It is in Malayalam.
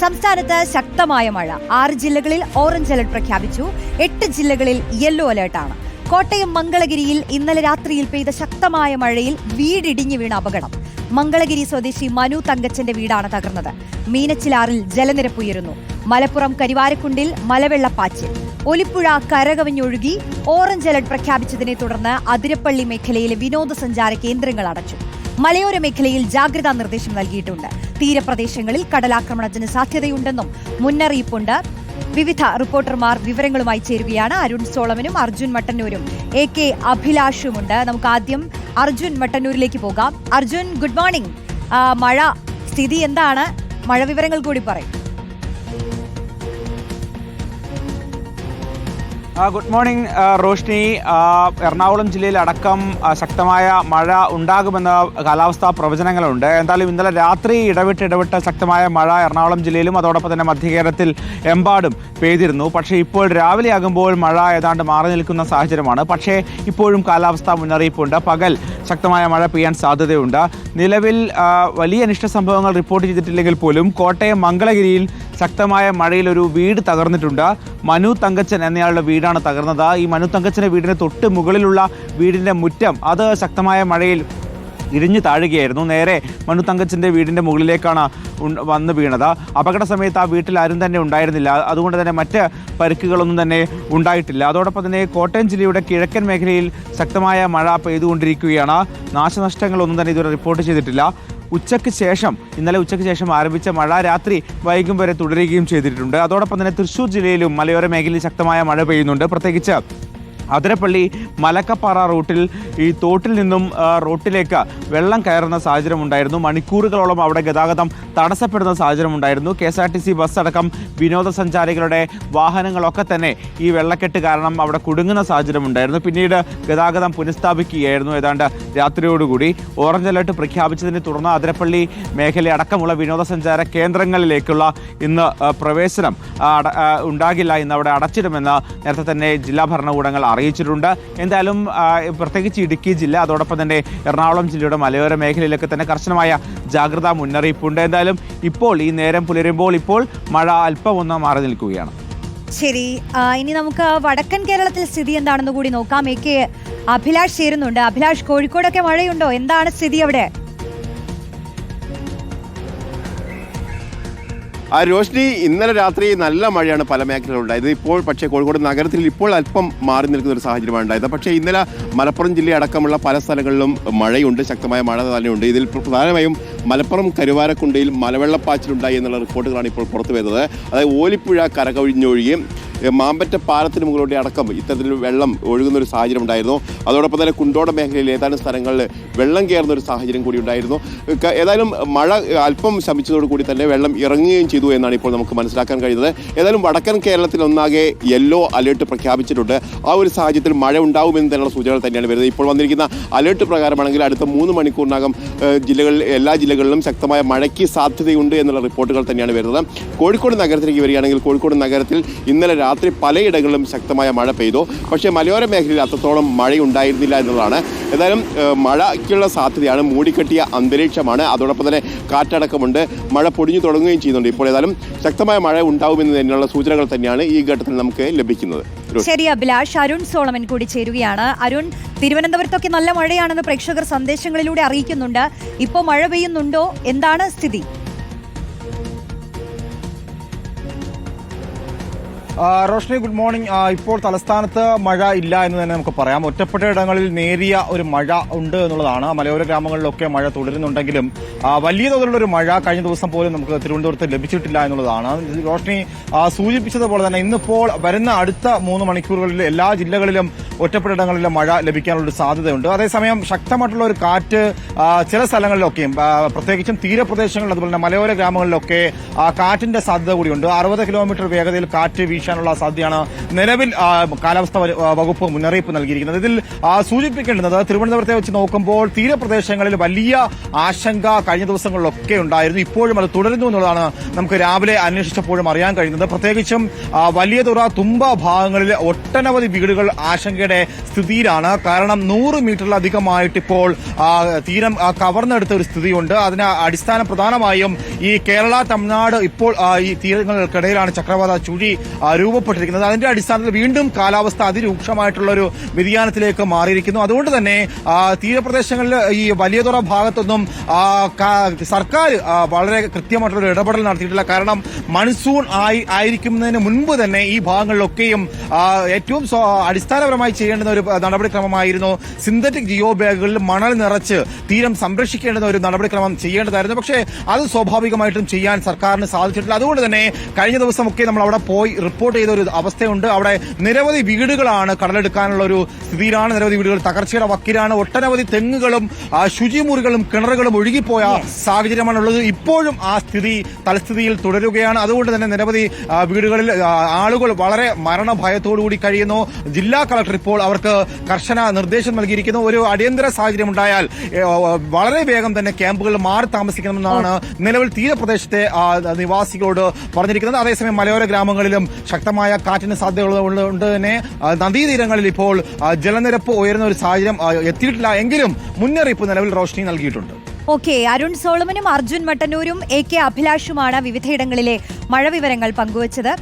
സംസ്ഥാനത്ത് ശക്തമായ മഴ. 6 ജില്ലകളിൽ ഓറഞ്ച് അലർട്ട് പ്രഖ്യാപിച്ചു. 8 ജില്ലകളിൽ യെല്ലോ അലർട്ടാണ്. കോട്ടയം മംഗളഗിരിയിൽ ഇന്നലെ രാത്രിയിൽ പെയ്ത ശക്തമായ മഴയിൽ വീടിടിഞ്ഞു വീണ അപകടം. മംഗളഗിരി സ്വദേശി മനു തങ്കച്ചന്റെ വീടാണ് തകർന്നത്. മീനച്ചിലാറിൽ ജലനിരപ്പ് ഉയരുന്നു. മലപ്പുറം കരിവാരക്കുണ്ടിൽ മലവെള്ളപ്പാച്ചിൽ. ഒലിപ്പുഴ കരകവിഞ്ഞൊഴുകി. ഓറഞ്ച് അലർട്ട് പ്രഖ്യാപിച്ചതിനെ തുടർന്ന് അതിരപ്പള്ളി മേഖലയിലെ വിനോദസഞ്ചാര കേന്ദ്രങ്ങൾ അടച്ചു. മലയോര മേഖലയിൽ ജാഗ്രതാ നിർദ്ദേശം നൽകിയിട്ടുണ്ട്. തീരപ്രദേശങ്ങളിൽ കടലാക്രമണത്തിന് സാധ്യതയുണ്ടെന്നും മുന്നറിയിപ്പുണ്ട്. വിവിധ റിപ്പോർട്ടർമാർ വിവരങ്ങളുമായി ചേരുകയാണ്. അരുൺ സോളമനും അർജുൻ മട്ടന്നൂരും AK അഭിലാഷുമുണ്ട്. നമുക്ക് ആദ്യം അർജുൻ മട്ടന്നൂരിലേക്ക് പോകാം. Arjun, good morning. മഴ സ്ഥിതി എന്താണ്? മഴ വിവരങ്ങൾ കൂടി പറയും. Good morning Roshni. എറണാകുളം ജില്ലയിൽ അടക്കം ശക്തമായ മഴ ഉണ്ടാകുമെന്ന കാലാവസ്ഥാ പ്രവചനങ്ങളുണ്ട്. എന്തായാലും ഇന്നലെ രാത്രി ഇടവിട്ട് ശക്തമായ മഴ എറണാകുളം ജില്ലയിലും അതോടൊപ്പം തന്നെ മധ്യകേരളത്തിൽ എമ്പാടും പെയ്തിരുന്നു. പക്ഷേ ഇപ്പോൾ രാവിലെയാകുമ്പോൾ മഴ ഏതാണ്ട് മാറി നിൽക്കുന്ന സാഹചര്യമാണ്. പക്ഷേ ഇപ്പോഴും കാലാവസ്ഥാ മുന്നറിയിപ്പുണ്ട്. പകൽ ശക്തമായ മഴ പെയ്യാൻ സാധ്യതയുണ്ട്. നിലവിൽ വലിയ അനിഷ്ട സംഭവങ്ങൾ റിപ്പോർട്ട് ചെയ്തിട്ടില്ലെങ്കിൽ പോലും കോട്ടയം മംഗളഗിരിയിൽ ശക്തമായ മഴയിൽ ഒരു വീട് തകർന്നിട്ടുണ്ട്. മനു തങ്കച്ചൻ എന്നയാളുടെ വീടാണ് തകർന്നത്. ഈ മനു തങ്കച്ചൻ്റെ വീടിന് തൊട്ട് മുകളിലുള്ള വീടിൻ്റെ മുറ്റം അത് ശക്തമായ മഴയിൽ ഇടിഞ്ഞു താഴുകയായിരുന്നു. നേരെ മനു തങ്കച്ചൻ്റെ വീടിൻ്റെ മുകളിലേക്കാണ് വന്ന് വീണത്. അപകട സമയത്ത് ആ വീട്ടിൽ ആരും തന്നെ ഉണ്ടായിരുന്നില്ല. അതുകൊണ്ട് തന്നെ മറ്റ് പരിക്കുകളൊന്നും തന്നെ ഉണ്ടായിട്ടില്ല. അതോടൊപ്പം തന്നെ കോട്ടയം ജില്ലയുടെ കിഴക്കൻ മേഖലയിൽ ശക്തമായ മഴ പെയ്തുകൊണ്ടിരിക്കുകയാണ്. നാശനഷ്ടങ്ങളൊന്നും തന്നെ ഇതുവരെ റിപ്പോർട്ട് ചെയ്തിട്ടില്ല. ഇന്നലെ ഉച്ചയ്ക്ക് ശേഷം ആരംഭിച്ച മഴ രാത്രി വൈകും വരെ തുടരുകയും ചെയ്തിട്ടുണ്ട്. അതോടൊപ്പം തന്നെ തൃശ്ശൂർ ജില്ലയിലും മലയോര മേഖലയിൽ ശക്തമായ മഴ പെയ്യുന്നുണ്ട്. പ്രത്യേകിച്ച് അതിരപ്പള്ളി മലക്കപ്പാറ റൂട്ടിൽ ഈ തോട്ടിൽ നിന്നും റോട്ടിലേക്ക് വെള്ളം കയറുന്ന സാഹചര്യം ഉണ്ടായിരുന്നു. മണിക്കൂറുകളോളം അവിടെ ഗതാഗതം തടസ്സപ്പെടുന്ന സാഹചര്യം ഉണ്ടായിരുന്നു. KSRTC ബസ് അടക്കം വിനോദസഞ്ചാരികളുടെ വാഹനങ്ങളൊക്കെ തന്നെ ഈ വെള്ളക്കെട്ട് കാരണം അവിടെ കുടുങ്ങുന്ന സാഹചര്യം ഉണ്ടായിരുന്നു. പിന്നീട് ഗതാഗതം പുനഃസ്ഥാപിക്കുകയായിരുന്നു ഏതാണ്ട് രാത്രിയോടുകൂടി. ഓറഞ്ച് അലർട്ട് പ്രഖ്യാപിച്ചതിനെ തുടർന്ന് അതിരപ്പള്ളി മേഖല അടക്കമുള്ള വിനോദസഞ്ചാര കേന്ദ്രങ്ങളിലേക്കുള്ള ഇന്ന് പ്രവേശനം ഉണ്ടാകില്ല, ഇന്ന് അവിടെ അടച്ചിടുമെന്ന് നേരത്തെ തന്നെ ജില്ലാ ഭരണകൂടങ്ങൾ അറിയിച്ചിട്ടുണ്ട്. എന്തായാലും പ്രത്യേകിച്ച് ഇടുക്കി ജില്ല അതോടൊപ്പം തന്നെ എറണാകുളം ജില്ലയുടെ മലയോര മേഖലയിലൊക്കെ തന്നെ കർശനമായ ജാഗ്രതാ മുന്നറിയിപ്പുണ്ട്. എന്തായാലും ഇപ്പോൾ ഈ നേരം പുലരുമ്പോൾ ഇപ്പോൾ മഴ അല്പം ഒന്ന് മാറി നിൽക്കുകയാണ്. ശരി, ഇനി നമുക്ക് വടക്കൻ കേരളത്തിൽ സ്ഥിതി എന്താണെന്ന് കൂടി നോക്കാം. AK അഭിലാഷ് ചേരുന്നുണ്ട്. അഭിലാഷ്, കോഴിക്കോടൊക്കെ മഴയുണ്ടോ? എന്താണ് സ്ഥിതി അവിടെ? രോഷ്നി, ഇന്നലെ രാത്രി നല്ല മഴയാണ് പല മേഖലകളിലും ഉണ്ടായത്. ഇപ്പോൾ പക്ഷേ കോഴിക്കോട് നഗരത്തിൽ ഇപ്പോൾ അല്പം മാറി നിൽക്കുന്ന ഒരു സാഹചര്യമാണ് ഉണ്ടായത്. പക്ഷേ ഇന്നലെ മലപ്പുറം ജില്ല അടക്കമുള്ള പല സ്ഥലങ്ങളിലും മഴയുണ്ട്, ശക്തമായ മഴ തന്നെയുണ്ട്. ഇതിൽ പ്രധാനമായും മലപ്പുറം കരുവാരക്കുണ്ടിയിൽ മലവെള്ളപ്പാച്ചിലുണ്ടായി എന്നുള്ള റിപ്പോർട്ടുകളാണ് ഇപ്പോൾ പുറത്തു വരുന്നത്. അതായത് ഓലിപ്പുഴ കരകവിഞ്ഞൊഴുകി മാമ്പറ്റ പാലത്തിന് മുകളിലൂടെ അടക്കം ഇത്തരത്തിൽ വെള്ളം ഒഴുകുന്ന ഒരു സാഹചര്യം ഉണ്ടായിരുന്നു. അതോടൊപ്പം തന്നെ കുണ്ടോട മേഖലയിൽ ഏതാനും സ്ഥലങ്ങളിൽ വെള്ളം കയറുന്ന ഒരു സാഹചര്യം കൂടി ഉണ്ടായിരുന്നു. ഏതായാലും മഴ അല്പം ശമിച്ചതോടുകൂടി തന്നെ വെള്ളം ഇറങ്ങുകയും ചെയ്തു എന്നാണ് ഇപ്പോൾ നമുക്ക് മനസ്സിലാക്കാൻ കഴിയുന്നത്. ഏതായാലും വടക്കൻ കേരളത്തിൽ ഒന്നാകെ യെല്ലോ അലേർട്ട് പ്രഖ്യാപിച്ചിട്ടുണ്ട്. ആ ഒരു സാഹചര്യത്തിൽ മഴ ഉണ്ടാവുമെന്ന് തന്നെയുള്ള സൂചനകൾ തന്നെയാണ് വരുന്നത്. ഇപ്പോൾ വന്നിരിക്കുന്ന അലേർട്ട് പ്രകാരമാണെങ്കിൽ അടുത്ത 3 മണിക്കൂറിനകം എല്ലാ ജില്ലകളിലും ശക്തമായ മഴയ്ക്ക് സാധ്യതയുണ്ട് എന്നുള്ള റിപ്പോർട്ടുകൾ തന്നെയാണ് വരുന്നത്. കോഴിക്കോട് നഗരത്തിലേക്ക് വരികയാണെങ്കിൽ കോഴിക്കോട് നഗരത്തിൽ ഇന്നലെ രാത്രി പലയിടങ്ങളിലും ശക്തമായ മഴ പെയ്തു. പക്ഷേ മലയോര മേഖലയിൽ അത്രത്തോളം മഴയുണ്ടായിരുന്നില്ല എന്നുള്ളതാണ്. ഏതായാലും മഴയ്ക്കുള്ള സാധ്യതയാണ്. മൂടിക്കെട്ടിയ അന്തരീക്ഷമാണ്. അതോടൊപ്പം തന്നെ കാറ്റടക്കമുണ്ട്. മഴ പൊടിഞ്ഞു തുടങ്ങുകയും ചെയ്യുന്നുണ്ട്. ഇപ്പോൾ ഏതായാലും ശക്തമായ മഴ ഉണ്ടാവുമെന്ന് തന്നെയുള്ള സൂചനകൾ തന്നെയാണ് ഈ ഘട്ടത്തിൽ നമുക്ക് ലഭിക്കുന്നത്. ശരി അഭിലാഷ്. അരുൺ സോളമൻ കൂടി ചേരുകയാണ്. അരുൺ, തിരുവനന്തപുരത്തൊക്കെ നല്ല മഴയാണെന്ന് പ്രേക്ഷകർ സന്ദേശങ്ങളിലൂടെ അറിയിക്കുന്നുണ്ട്. ഇപ്പോൾ മഴ പെയ്യുന്നുണ്ടോ? എന്താണ് സ്ഥിതി? Roshni, good morning. ഇപ്പോൾ തലസ്ഥാനത്ത് മഴ ഇല്ല എന്ന് തന്നെ നമുക്ക് പറയാം. ഒറ്റപ്പെട്ട ഇടങ്ങളിൽ നേരിയ ഒരു മഴ ഉണ്ട് എന്നുള്ളതാണ്. മലയോര ഗ്രാമങ്ങളിലൊക്കെ മഴ തുടരുന്നുണ്ടെങ്കിലും വലിയ തോതിലുള്ള ഒരു മഴ കഴിഞ്ഞ ദിവസം പോലും നമുക്ക് തിരുവനന്തപുരത്ത് ലഭിച്ചിട്ടില്ല എന്നുള്ളതാണ്. റോഷ്നി സൂചിപ്പിച്ചതുപോലെ തന്നെ ഇന്നിപ്പോൾ വരുന്ന അടുത്ത 3 മണിക്കൂറുകളിൽ എല്ലാ ജില്ലകളിലും ഒറ്റപ്പെട്ട ഇടങ്ങളിലും മഴ ലഭിക്കാനുള്ള സാധ്യതയുണ്ട്. അതേസമയം ശക്തമായിട്ടുള്ള ഒരു കാറ്റ് ചില സ്ഥലങ്ങളിലൊക്കെയും പ്രത്യേകിച്ചും തീരപ്രദേശങ്ങളിൽ അതുപോലെ തന്നെ മലയോര ഗ്രാമങ്ങളിലൊക്കെ കാറ്റിന്റെ സാധ്യത കൂടിയുണ്ട്. 60 കിലോമീറ്റർ വേഗതയിൽ കാറ്റ് വീശാനുള്ള സാധ്യതയാണ് നിലവിൽ കാലാവസ്ഥാ വകുപ്പ് മുന്നറിയിപ്പ് നൽകിയിരിക്കുന്നത്. ഇതിൽ സൂചിപ്പിക്കേണ്ടത് തിരുവനന്തപുരത്തെ വെച്ച് നോക്കുമ്പോൾ തീരപ്രദേശങ്ങളിൽ വലിയ ആശങ്ക കഴിഞ്ഞ ദിവസങ്ങളിലൊക്കെ ഉണ്ടായിരുന്നു. ഇപ്പോഴും അത് തുടരുന്നു എന്നുള്ളതാണ് നമുക്ക് രാവിലെ അന്വേഷിച്ചപ്പോഴും അറിയാൻ കഴിയുന്നത്. പ്രത്യേകിച്ചും വലിയതുറ തുമ്പ ഭാഗങ്ങളിൽ ഒട്ടനവധി വീടുകൾ ആശങ്കയുടെ സ്ഥിതിയിലാണ്. കാരണം 100 മീറ്ററിലധികമായിട്ട് ഇപ്പോൾ തീരം കവർന്നെടുത്ത ഒരു സ്ഥിതിയുണ്ട്. അതിന് അടിസ്ഥാനം പ്രധാനമായും ഈ കേരള തമിഴ്നാട് ഇപ്പോൾ ഈ തീരങ്ങൾക്കിടയിലാണ് ചക്രവാത ചുഴി രൂപപ്പെട്ടിരിക്കുന്നത്. അതിന്റെ അടിസ്ഥാനത്തിൽ വീണ്ടും കാലാവസ്ഥ അതിരൂക്ഷമായിട്ടുള്ള ഒരു വ്യതിയാനത്തിലേക്ക് മാറിയിരിക്കുന്നു. അതുകൊണ്ട് തന്നെ തീരപ്രദേശങ്ങളിൽ ഈ വലിയതുറ ഭാഗത്തൊന്നും സർക്കാർ വളരെ കൃത്യമായിട്ടുള്ള ഇടപെടൽ നടത്തിയിട്ടില്ല. കാരണം മൺസൂൺ ആയിരിക്കുന്നതിന് മുൻപ് തന്നെ ഈ ഭാഗങ്ങളിലൊക്കെയും ഏറ്റവും അടിസ്ഥാനപരമായി ചെയ്യേണ്ടുന്ന ഒരു നടപടിക്രമമായിരുന്നു സിന്തറ്റിക് ജിയോ ബാഗുകളിൽ മണൽ നിറച്ച് തീരം സംരക്ഷിക്കേണ്ടുന്ന ഒരു നടപടിക്രമം ചെയ്യേണ്ടതായിരുന്നു. പക്ഷേ അത് സ്വാഭാവികമായിട്ടും ചെയ്യാൻ സർക്കാരിന് സാധിച്ചിട്ടില്ല. അതുകൊണ്ട് തന്നെ കഴിഞ്ഞ ദിവസമൊക്കെ നമ്മൾ അവിടെ പോയി റിപ്പോർട്ട് ചെയ്ത ഒരു അവസ്ഥയുണ്ട്. അവിടെ നിരവധി വീടുകളാണ് കടലെടുക്കാനുള്ള ഒരു സ്ഥിതിയിലാണ്. നിരവധി വീടുകൾ തകർച്ചയുടെ വക്കിലാണ്. ഒട്ടനവധി തെങ്ങുകളും ശുചിമുറികളും കിണറുകളും ഒഴുകിപ്പോയ സാഹചര്യമാണുള്ളത്. ഇപ്പോഴും ആ സ്ഥിതി തലസ്ഥിതിയിൽ തുടരുകയാണ്. അതുകൊണ്ട് തന്നെ നിരവധി വീടുകളിൽ ആളുകൾ വളരെ മരണഭയത്തോടുകൂടി കഴിയുന്നു. ജില്ലാ കളക്ടർ ഇപ്പോൾ അവർക്ക് കർശന നിർദ്ദേശം നൽകിയിരിക്കുന്നു. ഒരു അടിയന്തര സാഹചര്യം ഉണ്ടായാൽ വളരെ വേഗം തന്നെ ക്യാമ്പുകളിൽ മാറി താമസിക്കണമെന്നാണ് നിലവിൽ തീരപ്രദേശത്തെ നിവാസികളോട് പറഞ്ഞിരിക്കുന്നത്. അതേസമയം മലയോര ഗ്രാമങ്ങളിലും ശക്തമായ കാറ്റിന് സാധ്യതകളുണ്ട്. തന്നെ നദീതീരങ്ങളിൽ ഇപ്പോൾ ജലനിരപ്പ് ഉയരുന്ന ഒരു സാഹചര്യം എത്തിയിട്ടില്ല എങ്കിലും മുന്നറിയിപ്പ് നിലവിൽ റോഷ്നി നൽകിയിട്ടുണ്ട്. ഓക്കെ, അരുൺ സോളമനും അർജുൻ മട്ടന്നൂരും AK അഭിലാഷുമാണ് വിവിധയിടങ്ങളിലെ മഴ വിവരങ്ങൾ പങ്കുവച്ചത്.